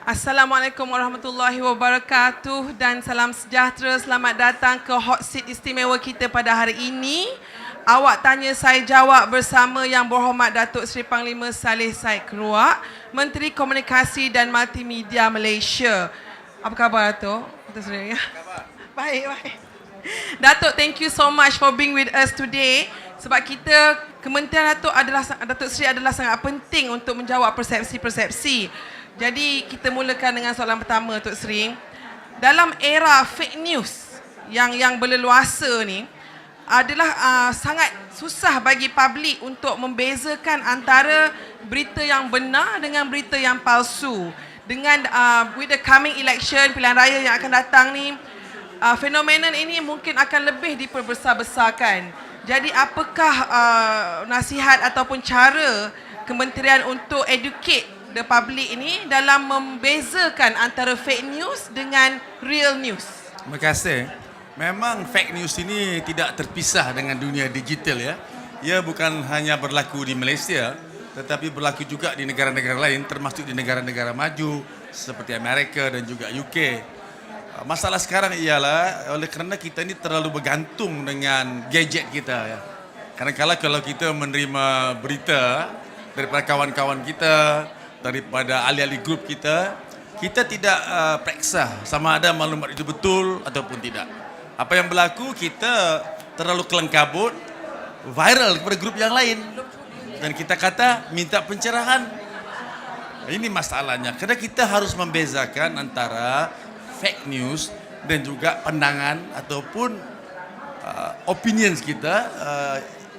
Assalamualaikum warahmatullahi wabarakatuh dan salam sejahtera. Selamat datang ke hot seat istimewa kita pada hari ini. Awak tanya saya jawab bersama Yang Berhormat Datuk Seri Panglima Saleh Said Keruak, Menteri Komunikasi dan Multimedia Malaysia. Apa khabar Datuk? Datuk Seri ya? Baik, baik. Datuk, thank you so much for being with us today. Sebab kita, Kementerian Datuk Seri adalah sangat penting untuk menjawab persepsi-persepsi. Jadi kita mulakan dengan soalan pertama, Tok Seri. Dalam era fake news yang berleluasa ni, adalah sangat susah bagi publik untuk membezakan antara berita yang benar dengan berita yang palsu. Dengan with the coming election, pilihan raya yang akan datang ni, fenomena ini mungkin akan lebih diperbesar-besarkan. Jadi apakah nasihat ataupun cara kementerian untuk educate the public ini dalam membezakan antara fake news dengan real news? Terima kasih. Memang fake news ini tidak terpisah dengan dunia digital ya. Ia bukan hanya berlaku di Malaysia, tetapi berlaku juga di negara-negara lain, termasuk di negara-negara maju seperti Amerika dan juga UK. Masalah sekarang ialah oleh kerana kita ini terlalu bergantung dengan gadget kita ya. Kadang-kadang kalau kita menerima berita daripada kawan-kawan kita, daripada ahli-ahli grup kita, kita tidak periksa sama ada maklumat itu betul ataupun tidak. Apa yang berlaku, kita terlalu kelangkabut, viral kepada grup yang lain. Dan kita kata, minta pencerahan. Ini masalahnya. Kerana kita harus membezakan antara fake news dan juga pandangan ataupun opinions kita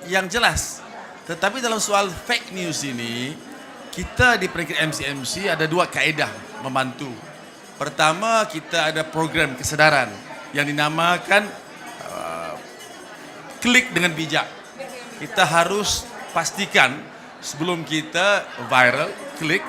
yang jelas. Tetapi dalam soal fake news ini, kita di peringkat MCMC ada dua kaedah membantu. Pertama, kita ada program kesedaran yang dinamakan klik dengan bijak. Kita harus pastikan sebelum kita viral, klik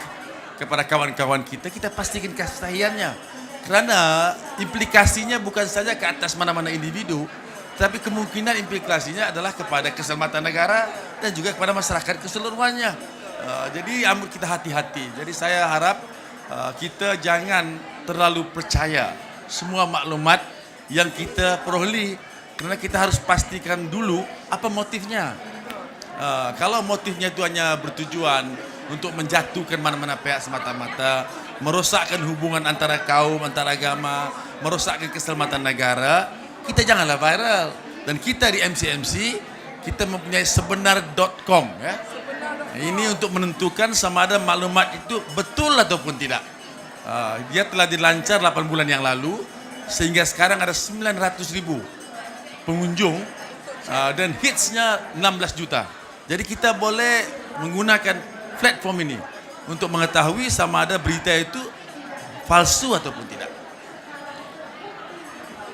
kepada kawan-kawan kita, kita pastikan kesahihannya. Kerana implikasinya bukan saja ke atas mana-mana individu, tapi kemungkinan implikasinya adalah kepada keselamatan negara dan juga kepada masyarakat keseluruhannya. Jadi kita hati-hati. Jadi saya harap kita jangan terlalu percaya semua maklumat yang kita peroleh, kerana kita harus pastikan dulu apa motifnya. Kalau motifnya itu hanya bertujuan untuk menjatuhkan mana-mana pihak semata-mata, merosakkan hubungan antara kaum, antara agama, merosakkan keselamatan negara, kita janganlah viral. Dan kita di MCMC, kita mempunyai sebenar.com ya. Ini untuk menentukan sama ada maklumat itu betul ataupun tidak. Dia telah dilancar 8 bulan yang lalu, sehingga sekarang ada 900,000 pengunjung dan hitsnya 16 juta. Jadi kita boleh menggunakan platform ini untuk mengetahui sama ada berita itu palsu ataupun tidak.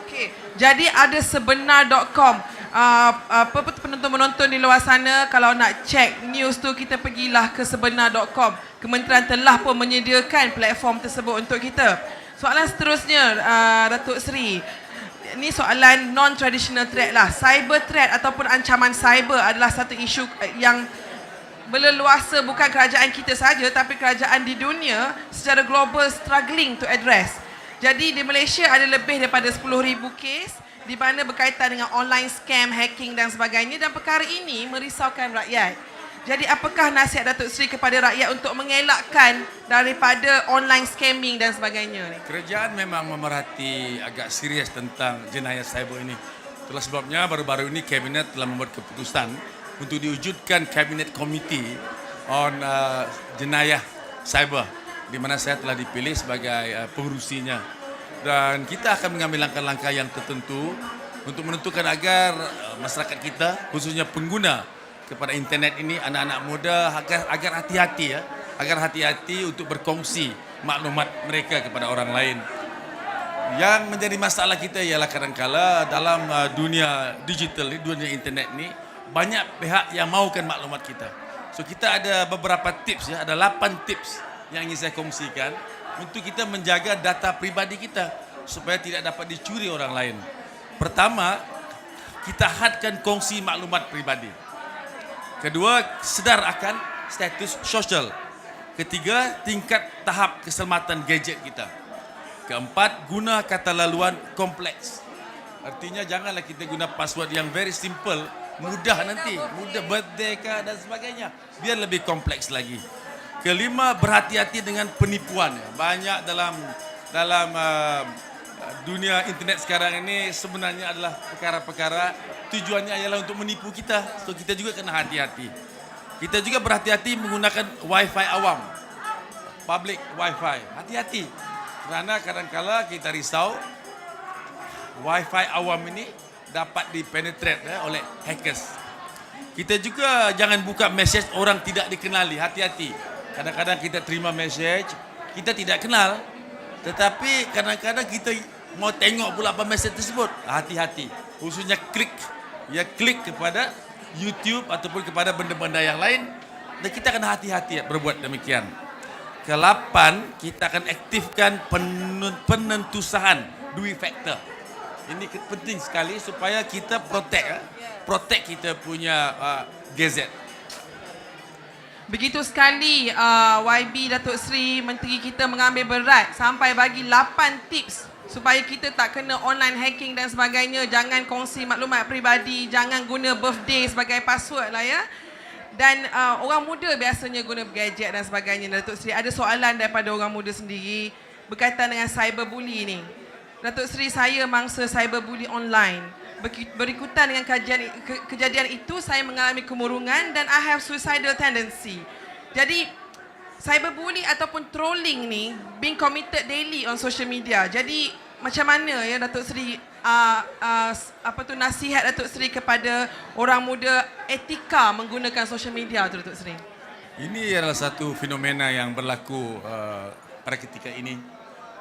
Okey, jadi ada sebenar.com. Penonton-penonton di luar sana, kalau nak cek news tu, kita pergilah ke sebenar.com. Kementerian telah pun menyediakan platform tersebut untuk kita. Soalan seterusnya, Datuk Seri, ini soalan non-traditional threat lah. Cyber threat ataupun ancaman cyber adalah satu isu yang berleluasa, bukan kerajaan kita saja, tapi kerajaan di dunia secara global struggling to address. Jadi di Malaysia ada lebih daripada 10,000 kes di mana berkaitan dengan online scam, hacking dan sebagainya, dan perkara ini merisaukan rakyat. Jadi apakah nasihat Datuk Seri kepada rakyat untuk mengelakkan daripada online scamming dan sebagainya ni? Kerajaan memang memerhati agak serius tentang jenayah cyber ini. Itulah sebabnya baru-baru ini Kabinet telah membuat keputusan untuk diwujudkan Cabinet Committee on jenayah cyber, di mana saya telah dipilih sebagai pengurusinya. Dan kita akan mengambil langkah-langkah yang tertentu untuk menentukan agar masyarakat kita, khususnya pengguna kepada internet ini, anak-anak muda, agar hati-hati ya, agar hati-hati untuk berkongsi maklumat mereka kepada orang lain. Yang menjadi masalah kita ialah kadang-kala dalam dunia digital ni, dunia internet ni, banyak pihak yang mahukan maklumat kita. So kita ada beberapa tips ya, ada 8 tips yang ingin saya kongsikan untuk kita menjaga data pribadi kita supaya tidak dapat dicuri orang lain. Pertama, kita hadkan kongsi maklumat pribadi. Kedua, sedar akan status sosial. Ketiga, tingkat tahap keselamatan gadget kita. Keempat, guna kata laluan kompleks. Artinya janganlah kita guna password yang very simple, mudah nanti, mudah birthday kah dan sebagainya. Biar lebih kompleks lagi. Kelima, berhati-hati dengan penipuan. Banyak dalam dunia internet sekarang ini sebenarnya adalah perkara-perkara tujuannya ialah untuk menipu kita. So kita juga kena hati-hati. Kita juga berhati-hati menggunakan wifi awam, public wifi. Hati-hati, kerana kadang-kala kita risau wifi awam ini dapat dipenetrate oleh hackers. Kita juga jangan buka message orang tidak dikenali. Hati-hati. Kadang-kadang kita terima message kita tidak kenal, tetapi kadang-kadang kita mau tengok pula apa message tersebut. Hati-hati. Khususnya klik kepada YouTube ataupun kepada benda-benda yang lain, dan kita akan hati-hati berbuat demikian. Kelapan, kita akan aktifkan penentusahan dui faktor. Ini penting sekali supaya kita protect kita punya gadget. Begitu sekali YB Datuk Seri Menteri kita mengambil berat sampai bagi 8 tips supaya kita tak kena online hacking dan sebagainya. Jangan kongsi maklumat peribadi, jangan guna birthday sebagai password lah ya. Dan orang muda biasanya guna gadget dan sebagainya. Datuk Seri, ada soalan daripada orang muda sendiri berkaitan dengan cyberbully ni. Datuk Seri, saya mangsa cyberbully online. Berikutan dengan kejadian itu, saya mengalami kemurungan dan I have suicidal tendency. Jadi, cyberbully ataupun trolling ni being committed daily on social media. Jadi, macam mana ya Datuk Seri, nasihat Datuk Seri kepada orang muda etika menggunakan social media tu, Datuk Seri? Ini adalah satu fenomena yang berlaku pada ketika ini.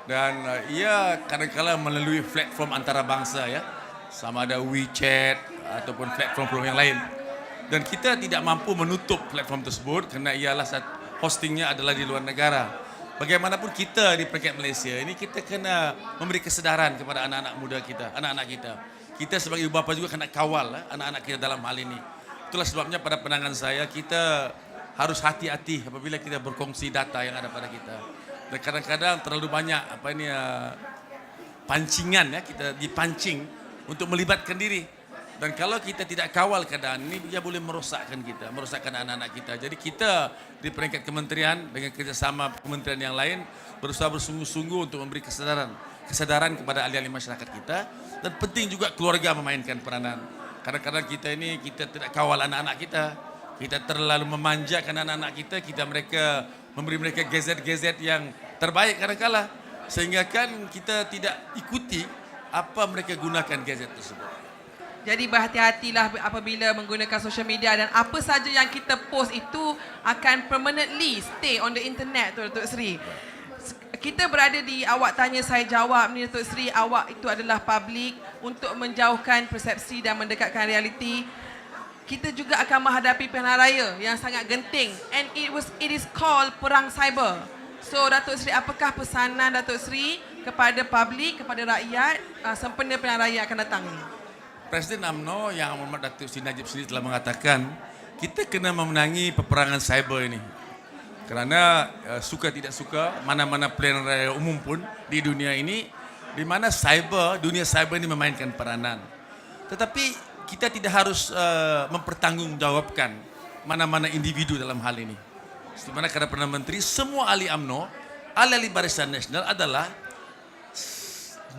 Dan ia kadang-kadang melalui platform antarabangsa ya. Sama ada WeChat ataupun platform yang lain. Dan kita tidak mampu menutup platform tersebut kerana ialah hostingnya adalah di luar negara. Bagaimanapun kita di peringkat Malaysia ini, kita kena memberi kesedaran kepada anak-anak muda kita, anak-anak kita. Kita sebagai ibu bapa juga kena kawal anak-anak kita dalam hal ini. Itulah sebabnya pada pandangan saya, kita harus hati-hati apabila kita berkongsi data yang ada pada kita. Dan kadang-kadang terlalu banyak pancingan ya, kita dipancing untuk melibatkan diri. Dan kalau kita tidak kawal keadaan ini, dia boleh merosakkan kita, merosakkan anak-anak kita. Jadi kita di peringkat kementerian dengan kerjasama kementerian yang lain berusaha bersungguh-sungguh untuk memberi kesadaran kepada ahli-ahli masyarakat kita. Dan penting juga keluarga memainkan peranan. Kadang-kadang kita tidak kawal anak-anak kita. Kita terlalu memanjakan anak-anak kita mereka memberi mereka gadget-gadget yang terbaik kadang-kala. Sehingga kan kita tidak ikuti apa mereka gunakan gadget tersebut. Jadi berhati-hatilah apabila menggunakan social media, dan apa saja yang kita post itu akan permanently stay on the internet tu, Datuk Seri. Kita berada di awak tanya saya jawab ni, Datuk Seri. Awak itu adalah public untuk menjauhkan persepsi dan mendekatkan realiti. Kita juga akan menghadapi pilihan raya yang sangat genting, and it is called perang cyber. So Datuk Seri, apakah pesanan Datuk Seri kepada publik, kepada rakyat sempena pilihan raya akan datang ni? Presiden UMNO yang Amat Datuk Seri Najib sendiri telah mengatakan kita kena memenangi peperangan cyber ini. Kerana suka tidak suka, mana-mana pilihan raya umum pun di dunia ini, di mana dunia cyber ini memainkan peranan. Tetapi kita tidak harus mempertanggungjawabkan mana-mana individu dalam hal ini. Di mana kata Perdana Menteri, semua ahli UMNO, ahli Barisan Nasional adalah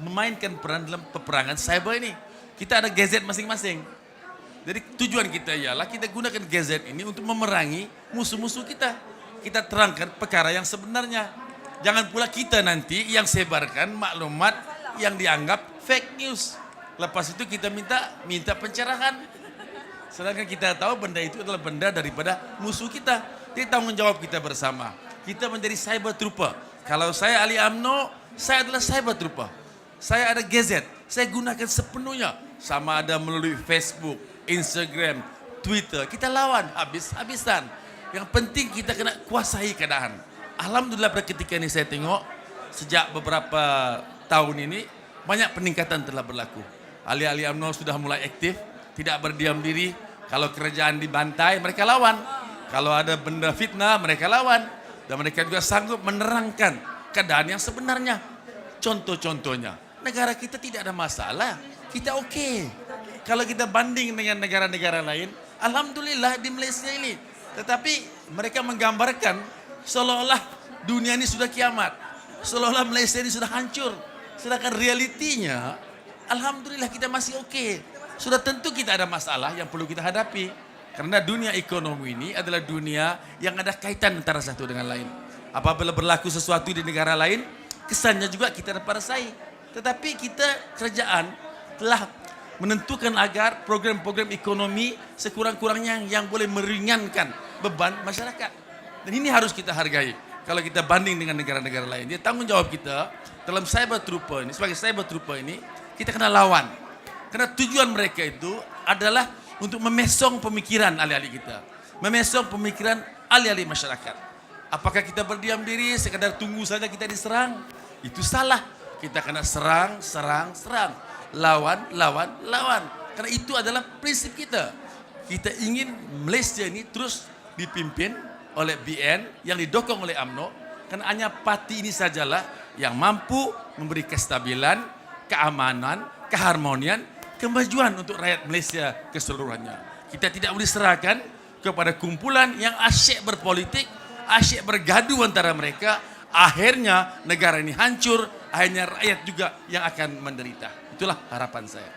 memainkan peran dalam peperangan cyber ini. Kita ada gadget masing-masing. Jadi tujuan kita ialah kita gunakan gadget ini untuk memerangi musuh-musuh kita. Kita terangkan perkara yang sebenarnya. Jangan pula kita nanti yang sebarkan maklumat yang dianggap fake news. Lepas itu kita minta pencerahan. Sedangkan kita tahu benda itu adalah benda daripada musuh kita. Jadi tanggungjawab kita bersama. Kita menjadi cyber trooper. Kalau saya ahli UMNO, saya adalah cyber trooper. Saya ada gadget, saya gunakan sepenuhnya. Sama ada melalui Facebook, Instagram, Twitter. Kita lawan habis-habisan. Yang penting kita kena kuasai keadaan. Alhamdulillah pada ketika ini saya tengok, sejak beberapa tahun ini, banyak peningkatan telah berlaku. Ahli-ahli UMNO sudah mulai aktif, tidak berdiam diri. Kalau kerajaan dibantai, mereka lawan. Kalau ada benda fitnah, mereka lawan. Dan mereka juga sanggup menerangkan keadaan yang sebenarnya. Contoh-contohnya, negara kita tidak ada masalah. Kita okey. Kalau kita banding dengan negara-negara lain, alhamdulillah di Malaysia ini. Tetapi mereka menggambarkan seolah-olah dunia ini sudah kiamat. Seolah-olah Malaysia ini sudah hancur. Sedangkan realitinya, alhamdulillah kita masih okey. Sudah tentu kita ada masalah yang perlu kita hadapi. Karena dunia ekonomi ini adalah dunia yang ada kaitan antara satu dengan lain. Apabila berlaku sesuatu di negara lain, kesannya juga kita dapat rasai. Tetapi kita kerajaan telah menentukan agar program-program ekonomi sekurang-kurangnya yang boleh meringankan beban masyarakat. Dan ini harus kita hargai. Kalau kita banding dengan negara-negara lain, dia tanggung jawab kita dalam cyber trooper ini, sebagai cyber trooper ini, kita kena lawan. Karena tujuan mereka itu adalah untuk memesong pemikiran ahli-ahli kita. Memesong pemikiran ahli-ahli masyarakat. Apakah kita berdiam diri, sekadar tunggu saja kita diserang? Itu salah. Kita kena serang, serang, serang. Lawan, lawan, lawan. Karena itu adalah prinsip kita. Kita ingin Malaysia ini terus dipimpin oleh BN yang didukung oleh UMNO. Karena hanya parti ini sajalah yang mampu memberi kestabilan, keamanan, keharmonian, kemajuan untuk rakyat Malaysia keseluruhannya. Kita tidak boleh serahkan kepada kumpulan yang asyik berpolitik, asyik bergaduh antara mereka. Akhirnya negara ini hancur, akhirnya rakyat juga yang akan menderita. Itulah harapan saya.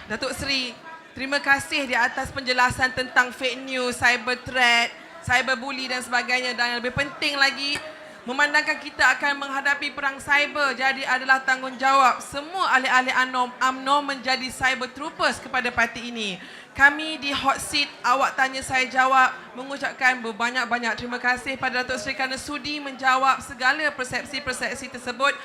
Datuk Seri, terima kasih di atas penjelasan tentang fake news, cyber threat, cyberbully dan sebagainya. Dan yang lebih penting lagi, memandangkan kita akan menghadapi perang cyber, jadi adalah tanggungjawab semua ahli-ahli UMNO menjadi cyber troopers kepada parti ini. Kami di Hot Seat Awak Tanya Saya Jawab mengucapkan berbanyak-banyak terima kasih pada Datuk Seri kerana sudi menjawab segala persepsi-persepsi tersebut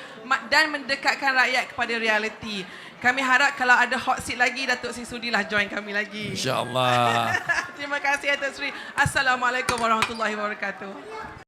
dan mendekatkan rakyat kepada realiti. Kami harap kalau ada Hot Seat lagi, Datuk Seri sudilah join kami lagi. InsyaAllah. Terima kasih Datuk Seri. Assalamualaikum warahmatullahi wabarakatuh.